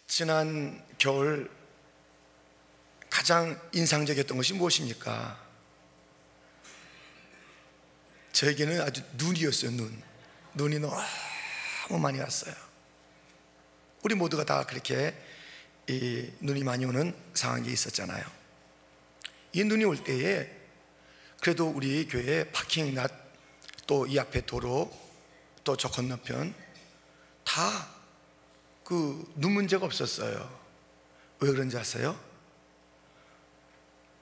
지난 겨울 가장 인상적이었던 것이 무엇입니까? 저에게는 아주 눈이었어요. 눈이 너무 많이 왔어요. 우리 모두가 다 그렇게 이 눈이 많이 오는 상황이 있었잖아요. 이 눈이 올 때에 그래도 우리 교회 파킹랏, 또 이 앞에 도로, 또 저 건너편 다 그 눈 문제가 없었어요. 왜 그런지 아세요?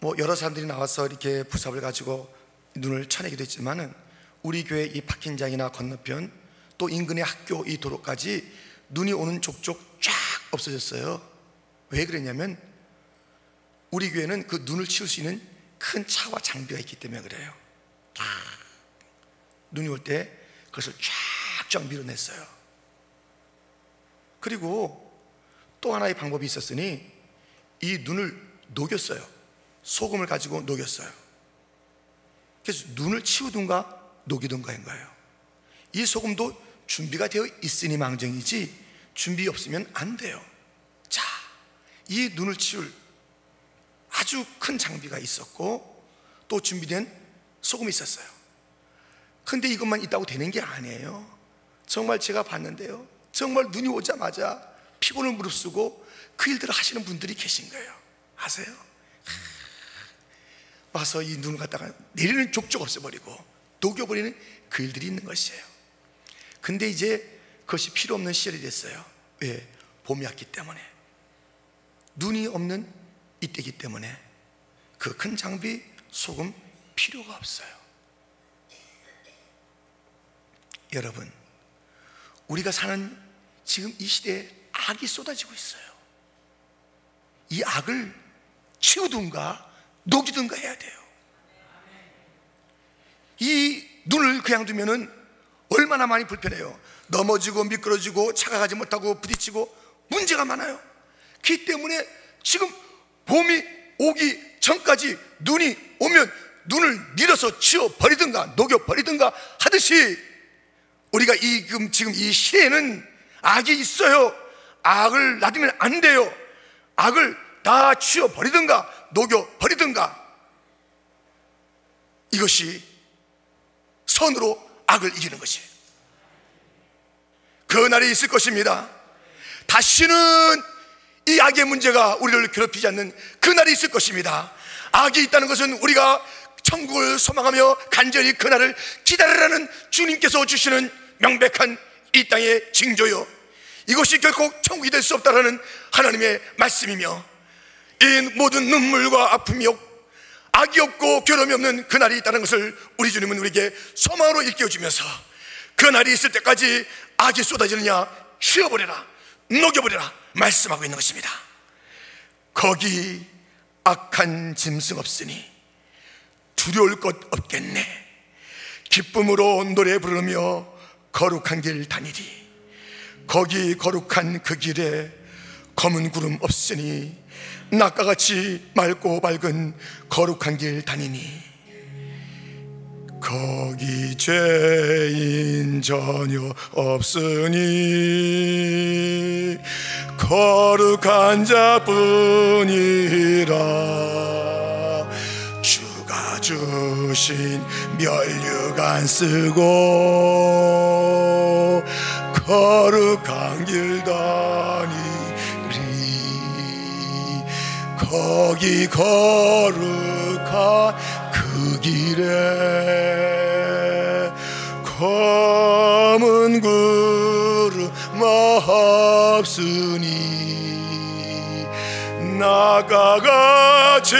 뭐 여러 사람들이 나와서 이렇게 부삽을 가지고 눈을 쳐내기도 했지만은 우리 교회 이 파킹장이나 건너편 또 인근의 학교 이 도로까지 눈이 오는 족족 쫙 없어졌어요. 왜 그랬냐면 우리 교회는 그 눈을 치울 수 있는 큰 차와 장비가 있기 때문에 그래요. 눈이 올 때 그것을 쫙쫙 밀어냈어요. 그리고 또 하나의 방법이 있었으니 이 눈을 녹였어요. 소금을 가지고 녹였어요. 그래서 눈을 치우든가 녹이든가인 거예요. 이 소금도 준비가 되어 있으니 망정이지 준비 없으면 안 돼요. 자, 이 눈을 치울 아주 큰 장비가 있었고 또 준비된 소금이 있었어요. 근데 이것만 있다고 되는 게 아니에요. 정말 제가 봤는데요, 정말 눈이 오자마자 피곤을 무릅쓰고 그 일들을 하시는 분들이 계신 거예요. 아세요? 와서 이 눈을 갖다가 내리는 족족 없애버리고 녹여버리는 그 일들이 있는 것이에요. 근데 이제 그것이 필요 없는 시절이 됐어요. 왜? 봄이 왔기 때문에, 눈이 없는 이때이기 때문에 그 큰 장비 소금 필요가 없어요. 여러분, 우리가 사는 지금 이 시대에 악이 쏟아지고 있어요. 이 악을 치우든가 녹이든가 해야 돼요. 이 눈을 그냥 두면은 얼마나 많이 불편해요. 넘어지고 미끄러지고 차가 가지 못하고 부딪히고 문제가 많아요. 그렇기 때문에 지금 봄이 오기 전까지 눈이 오면 눈을 밀어서 치워버리든가 녹여버리든가 하듯이 우리가 지금 이 시대에는 악이 있어요. 악을 놔두면 안 돼요. 악을 다 치워버리든가 녹여버리든가, 이것이 선으로 악을 이기는 것이에요. 그 날이 있을 것입니다. 다시는 이 악의 문제가 우리를 괴롭히지 않는 그 날이 있을 것입니다. 악이 있다는 것은 우리가 천국을 소망하며 간절히 그 날을 기다리라는 주님께서 주시는 명백한 이 땅의 징조요, 이것이 결코 천국이 될 수 없다라는 하나님의 말씀이며, 이 모든 눈물과 아픔이 악이 없고 괴로움이 없는 그 날이 있다는 것을 우리 주님은 우리에게 소망으로 일깨워주면서 그 날이 있을 때까지 악이 쏟아지느냐 치워버려라, 녹여버려라 말씀하고 있는 것입니다. 거기 악한 짐승 없으니 두려울 것 없겠네. 기쁨으로 노래 부르며 거룩한 길 다니리. 거기 거룩한 그 길에 검은 구름 없으니 낮과 같이 맑고 밝은 거룩한 길 다니니. 거기 죄인 전혀 없으니 거룩한 자뿐이라. 주가 주신 면류관 안 쓰고 거룩한 길 다니리. 거기 거룩한 그 길에 검은 구름 없으니 나가 같이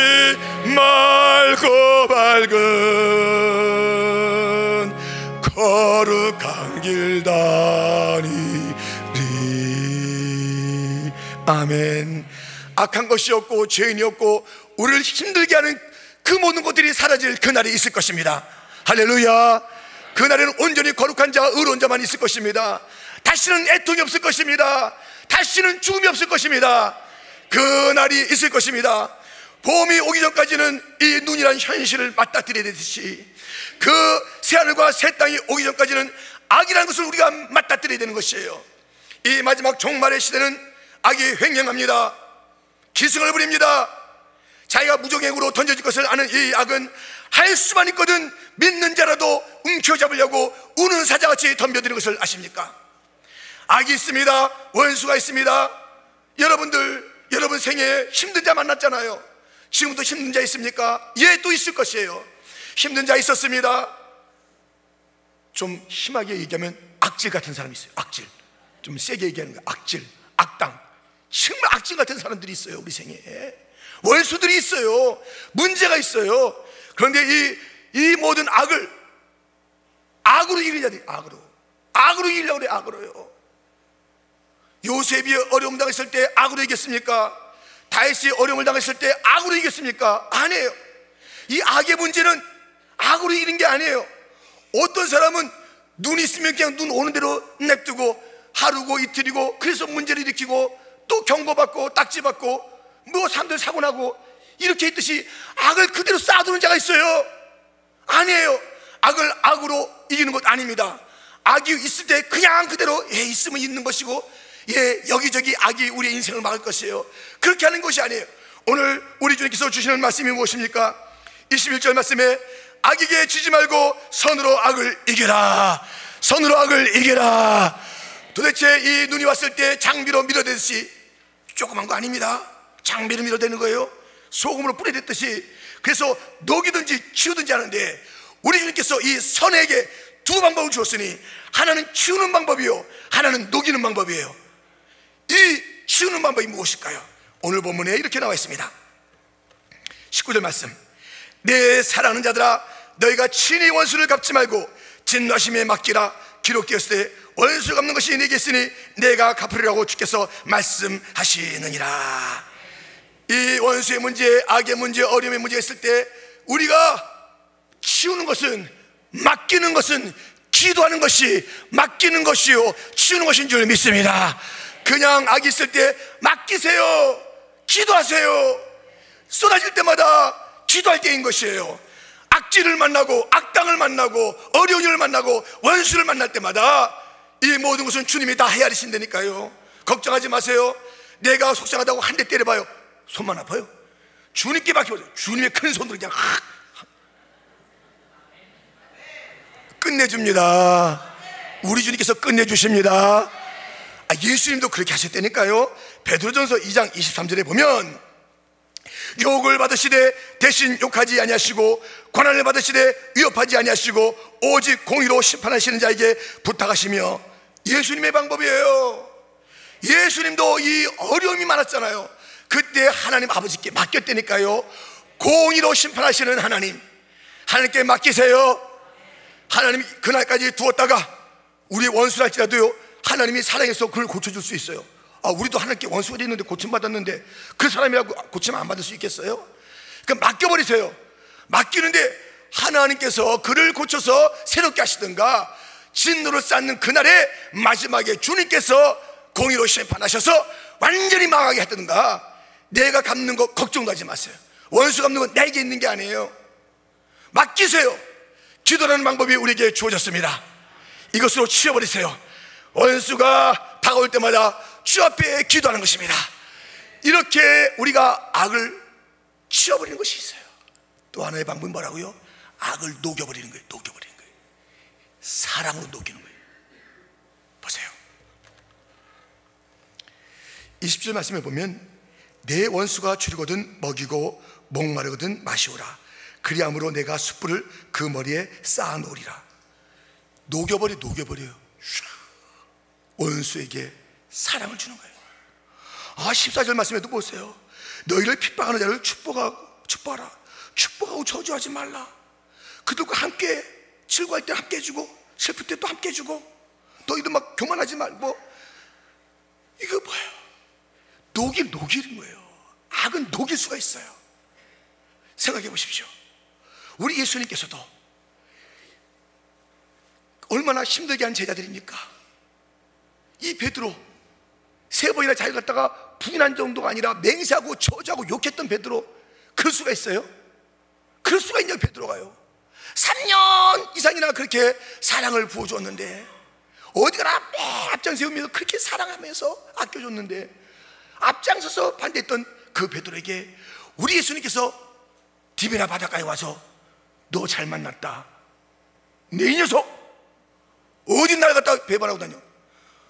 맑고 밝은 거룩한 길 다니리. 아멘. 악한 것이 없고 죄인이 없고 우리를 힘들게 하는 그 모든 것들이 사라질 그날이 있을 것입니다. 할렐루야. 그날에는 온전히 거룩한 자, 의로운 자만 있을 것입니다. 다시는 애통이 없을 것입니다. 다시는 죽음이 없을 것입니다. 그날이 있을 것입니다. 봄이 오기 전까지는 이 눈이란 현실을 맞닥뜨려야 되듯이 그 새하늘과 새 땅이 오기 전까지는 악이라는 것을 우리가 맞닥뜨려야 되는 것이에요. 이 마지막 종말의 시대는 악이 횡령합니다. 기승을 부립니다. 자기가 무정행으로 던져질 것을 아는 이 악은 할 수만 있거든 믿는 자라도 움켜잡으려고 우는 사자같이 덤벼드는 것을 아십니까? 악이 있습니다. 원수가 있습니다. 여러분 생애에 힘든 자 만났잖아요. 지금도 힘든 자 있습니까? 예, 또 있을 것이에요. 힘든 자 있었습니다. 좀 심하게 얘기하면 악질 같은 사람이 있어요. 악질. 좀 세게 얘기하는 거예요. 악질, 악당. 정말 악질 같은 사람들이 있어요. 우리 생애에 원수들이 있어요. 문제가 있어요. 그런데 이 모든 악으로 이길 자들이 악으로 이기려고 그래. 악으로요. 요셉이 어려움 당했을 때 악으로 이겼습니까? 다윗이 어려움을 당했을 때 악으로 이겼습니까? 아니에요. 이 악의 문제는 악으로 이기는 게 아니에요. 어떤 사람은 눈이 있으면 그냥 눈 오는 대로 냅두고 하루고 이틀이고 그래서 문제를 일으키고 또 경고받고 딱지받고 뭐 사람들 사고나고 이렇게 있듯이 악을 그대로 쌓아두는 자가 있어요. 아니에요. 악을 악으로 이기는 것 아닙니다. 악이 있을 때 그냥 그대로 있으면 있는 것이고 여기저기 악이 우리의 인생을 막을 것이에요. 그렇게 하는 것이 아니에요. 오늘 우리 주님께서 주시는 말씀이 무엇입니까? 21절 말씀에 악에게 지지 말고 선으로 악을 이겨라. 선으로 악을 이겨라. 도대체 이 눈이 왔을 때 장비로 밀어대듯이 조그만 거 아닙니다. 장비로 밀어대는 거예요. 소금으로 뿌려댔듯이. 그래서 녹이든지 치우든지 하는데 우리 주님께서 이 선에게 두 방법을 주었으니 하나는 치우는 방법이요, 하나는 녹이는 방법이에요. 이 치우는 방법이 무엇일까요? 오늘 본문에 이렇게 나와 있습니다. 19절 말씀. 내 사랑하는 자들아, 너희가 친히 원수를 갚지 말고 진노하심에 맡기라. 기록되었을 때 원수 갚는 것이 내게 있으니 내가 갚으리라고 주께서 말씀하시느니라. 이 원수의 문제, 악의 문제, 어려움의 문제가 있을 때 우리가 치우는 것은, 맡기는 것은 기도하는 것이 맡기는 것이요 치우는 것인 줄 믿습니다. 그냥 악이 있을 때 맡기세요. 기도하세요. 쏟아질 때마다 기도할 때인 것이에요. 악질을 만나고 악당을 만나고 어려운 일을 만나고 원수를 만날 때마다 이 모든 것은 주님이 다 헤아리신다니까요. 걱정하지 마세요. 내가 속상하다고 한 대 때려봐요. 손만 아파요? 주님께 맡겨보세요. 주님의 큰 손으로 그냥 끝내줍니다. 우리 주님께서 끝내주십니다. 예수님도 그렇게 하셨다니까요. 베드로전서 2장 23절에 보면 욕을 받으시되 대신 욕하지 아니하시고 고난을 받으시되 위협하지 아니하시고 오직 공의로 심판하시는 자에게 부탁하시며. 예수님의 방법이에요. 예수님도 이 어려움이 많았잖아요. 그때 하나님 아버지께 맡겼다니까요. 공의로 심판하시는 하나님, 하나님께 맡기세요. 하나님이 그날까지 두었다가 우리 원수랄지라도요, 하나님이 사랑해서 그걸 고쳐줄 수 있어요. 우리도 하나님께 원수가 있는데 고침받았는데 그 사람이라고 고침 안 받을 수 있겠어요? 그럼 맡겨버리세요. 맡기는데 하나님께서 그를 고쳐서 새롭게 하시든가, 진노를 쌓는 그날에 마지막에 주님께서 공의로 심판하셔서 완전히 망하게 하든가. 내가 갚는 거 걱정도 하지 마세요. 원수 갚는 건 내게 있는 게 아니에요. 맡기세요. 기도라는 방법이 우리에게 주어졌습니다. 이것으로 치워버리세요. 원수가 다가올 때마다 주 앞에 기도하는 것입니다. 이렇게 우리가 악을 치워버리는 것이 있어요. 또 하나의 방법은 뭐라고요? 악을 녹여버리는 거예요. 녹여버리는 거예요. 사랑으로 녹이는 거예요. 보세요. 20절 말씀에 보면 내 원수가 줄이거든 먹이고 목마르거든 마시오라. 그리함으로 내가 숯불을 그 머리에 쌓아놓으리라. 녹여버려요. 원수에게 사랑을 주는 거예요. 14절 말씀에도 보세요. 너희를 핍박하는 자를 축복하라. 축복하고 저주하지 말라. 그들과 함께 즐거워할 때 함께 해주고 슬플 때 또 함께 해주고, 너희들 막 교만하지 말고. 이거 뭐예요? 녹이는 거예요. 악은 녹일 수가 있어요. 생각해 보십시오. 우리 예수님께서도 얼마나 힘들게 한 제자들입니까? 이 베드로 3번이나 자기가 갖다가 부인한 정도가 아니라 맹세하고 저주하고 욕했던 베드로, 그럴 수가 있어요? 그럴 수가 있냐고. 베드로가요 3년 이상이나 그렇게 사랑을 부어줬는데, 어디 가나 앞장 세우면서 그렇게 사랑하면서 아껴줬는데 앞장서서 반대했던 그 베드로에게 우리 예수님께서 디베라 바닷가에 와서 너 잘 만났다, 내 이 녀석 어디 나라 갔다 배반하고 다녀,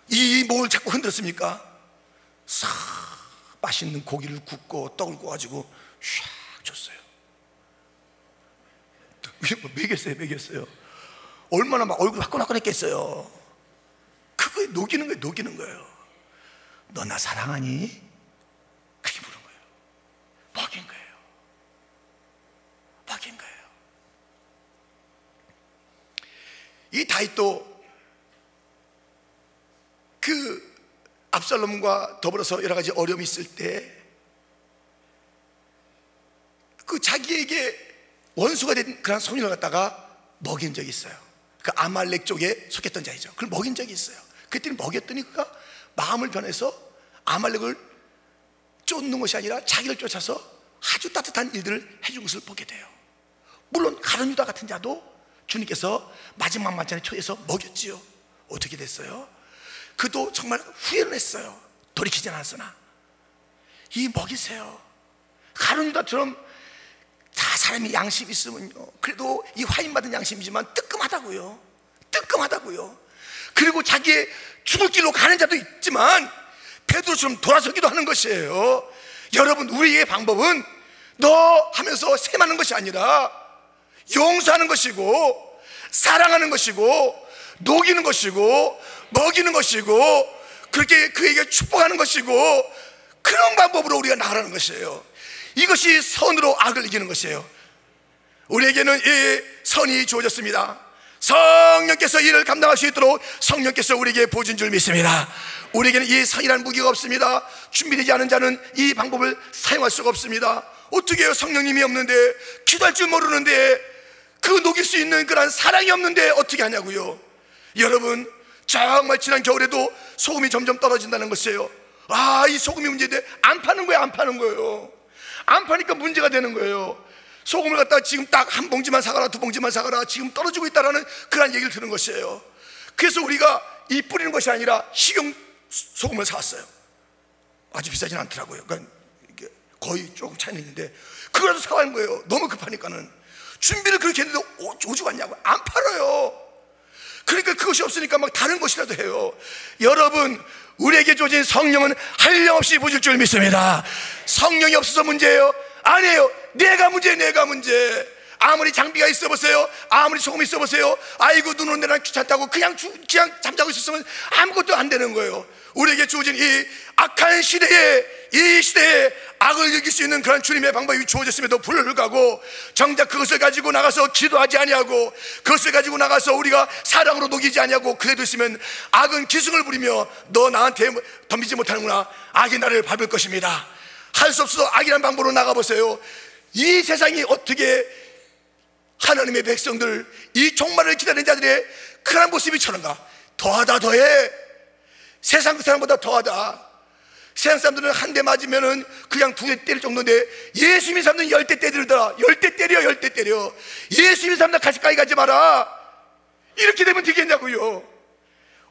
이 뭘 자꾸 흔들었습니까? 싹 맛있는 고기를 굽고 떡을 구워가지고 샥 줬어요. 먹였어요. 얼마나 막 얼굴 화끈화끈했겠어요. 그거에 녹이는 거예요. 너 나 사랑하니? 그렇게 물은 거예요. 먹인 거예요. 이 다윗도 그 압살롬과 더불어서 여러 가지 어려움이 있을 때 그 자기에게 원수가 된 그런 소년을 갖다가 먹인 적이 있어요. 그 아말렉 쪽에 속했던 자이죠. 그걸 먹인 적이 있어요. 그때는 먹였더니 그가 마음을 변해서 아말렉을 쫓는 것이 아니라 자기를 쫓아서 아주 따뜻한 일들을 해준 것을 보게 돼요. 물론 가룟 유다 같은 자도 주님께서 마지막 만찬에 초대해서 먹였지요. 어떻게 됐어요? 그도 정말 후회를 했어요. 돌이키지 않았으나. 이 먹이세요. 가룟 유다처럼 다 사람이 양심이 있으면요, 그래도 이 화인받은 양심이지만 뜨끔하다고요. 그리고 자기의 죽을 길로 가는 자도 있지만 베드로처럼 돌아서기도 하는 것이에요. 여러분, 우리의 방법은 너 하면서 셈하는 것이 아니라 용서하는 것이고, 사랑하는 것이고, 녹이는 것이고, 먹이는 것이고, 그렇게 그에게 축복하는 것이고, 그런 방법으로 우리가 나아가는 것이에요. 이것이 선으로 악을 이기는 것이에요. 우리에게는 이 선이 주어졌습니다. 성령께서 이를 감당할 수 있도록 성령께서 우리에게 보여준 줄 믿습니다. 우리에게는 이 선이라는 무기가 없습니다. 준비되지 않은 자는 이 방법을 사용할 수가 없습니다. 어떻게 해요? 성령님이 없는데, 기도할 줄 모르는데, 그 녹일 수 있는 그런 사랑이 없는데 어떻게 하냐고요. 여러분, 정말 지난 겨울에도 소금이 점점 떨어진다는 것이에요. 이 소금이 문제인데 안 파는 거예요. 안 파니까 문제가 되는 거예요. 소금을 갖다가 지금 딱 한 봉지만 사가라, 두 봉지만 사가라, 지금 떨어지고 있다라는 그런 얘기를 들은 것이에요. 그래서 우리가 이 뿌리는 것이 아니라 식용 소금을 사왔어요. 아주 비싸진 않더라고요. 그러니까 이게 거의 조금 차이는 있는데 그거라도 사가는 거예요. 너무 급하니까는. 준비를 그렇게 했는데 오지가 않냐고. 안 팔아요. 그러니까 그것이 없으니까 막 다른 것이라도 해요. 여러분, 우리에게 주어진 성령은 한량없이 부어줄 줄 믿습니다. 성령이 없어서 문제예요? 아니에요. 내가 문제. 아무리 장비가 있어 보세요, 아무리 소금이 있어 보세요, 아이고 눈 오는 데는 귀찮다고 그냥 잠자고 있었으면 아무것도 안 되는 거예요. 우리에게 주어진 이 악한 시대에, 이 시대에 악을 이길 수 있는 그런 주님의 방법이 주어졌음에도 불구하고 정작 그것을 가지고 나가서 기도하지 아니하고, 그것을 가지고 나가서 우리가 사랑으로 녹이지 아니하고 그래도 있으면 악은 기승을 부리며 너 나한테 덤비지 못하는구나, 악이 나를 밟을 것입니다. 할 수 없어서 악이라는 방법으로 나가보세요. 이 세상이 어떻게 하나님의 백성들, 이 종말을 기다리는 자들의 그런 모습이 저런가. 더해. 세상 그 사람보다 더하다. 세상 사람들은 한 대 맞으면은 그냥 두 대 때릴 정도인데 예수 믿는 사람들은 10대 때리더라. 10대 때려. 예수 믿는 사람들 가까이 가지 마라. 이렇게 되면 되겠냐고요.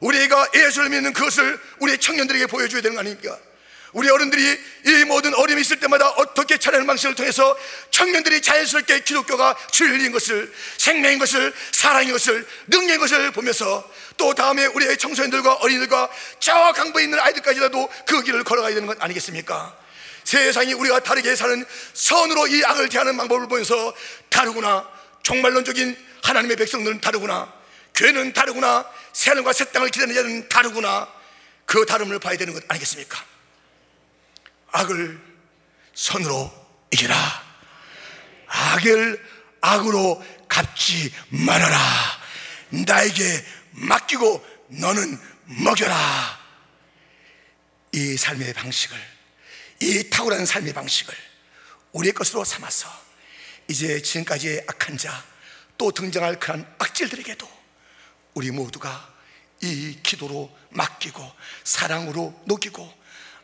우리가 예수를 믿는 그것을 우리 청년들에게 보여줘야 되는 거 아닙니까? 우리 어른들이 이 모든 어려움이 있을 때마다 어떻게 차려는 방식을 통해서 청년들이 자연스럽게 기독교가 진리인 것을, 생명인 것을, 사랑인 것을, 능력인 것을 보면서 또 다음에 우리의 청소년들과 어린이들과 저 강부에 있는 아이들까지라도 그 길을 걸어가야 되는 것 아니겠습니까? 세상이 우리가 다르게 사는 선으로 이 악을 대하는 방법을 보면서 다르구나, 종말론적인 하나님의 백성들은 다르구나, 교회는 다르구나, 새하늘과 새 땅을 기다리는 자는 다르구나, 그 다름을 봐야 되는 것 아니겠습니까? 악을 선으로 이겨라. 악을 악으로 갚지 말아라. 나에게 맡기고 너는 먹여라. 이 삶의 방식을, 이 탁월한 삶의 방식을 우리의 것으로 삼아서 이제 지금까지의 악한 자, 또 등장할 그런 악질들에게도 우리 모두가 이 기도로 맡기고 사랑으로 녹이고,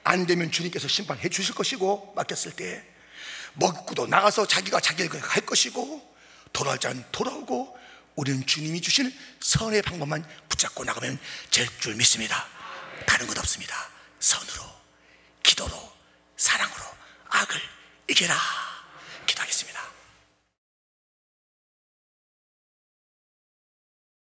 안 되면 주님께서 심판해 주실 것이고, 맡겼을 때 먹고도 나가서 자기가 자기를 할 것이고, 돌아올 자는 돌아오고, 우리는 주님이 주신 선의 방법만 붙잡고 나가면 될 줄 믿습니다. 다른 것 없습니다. 선으로, 기도로, 사랑으로 악을 이겨라.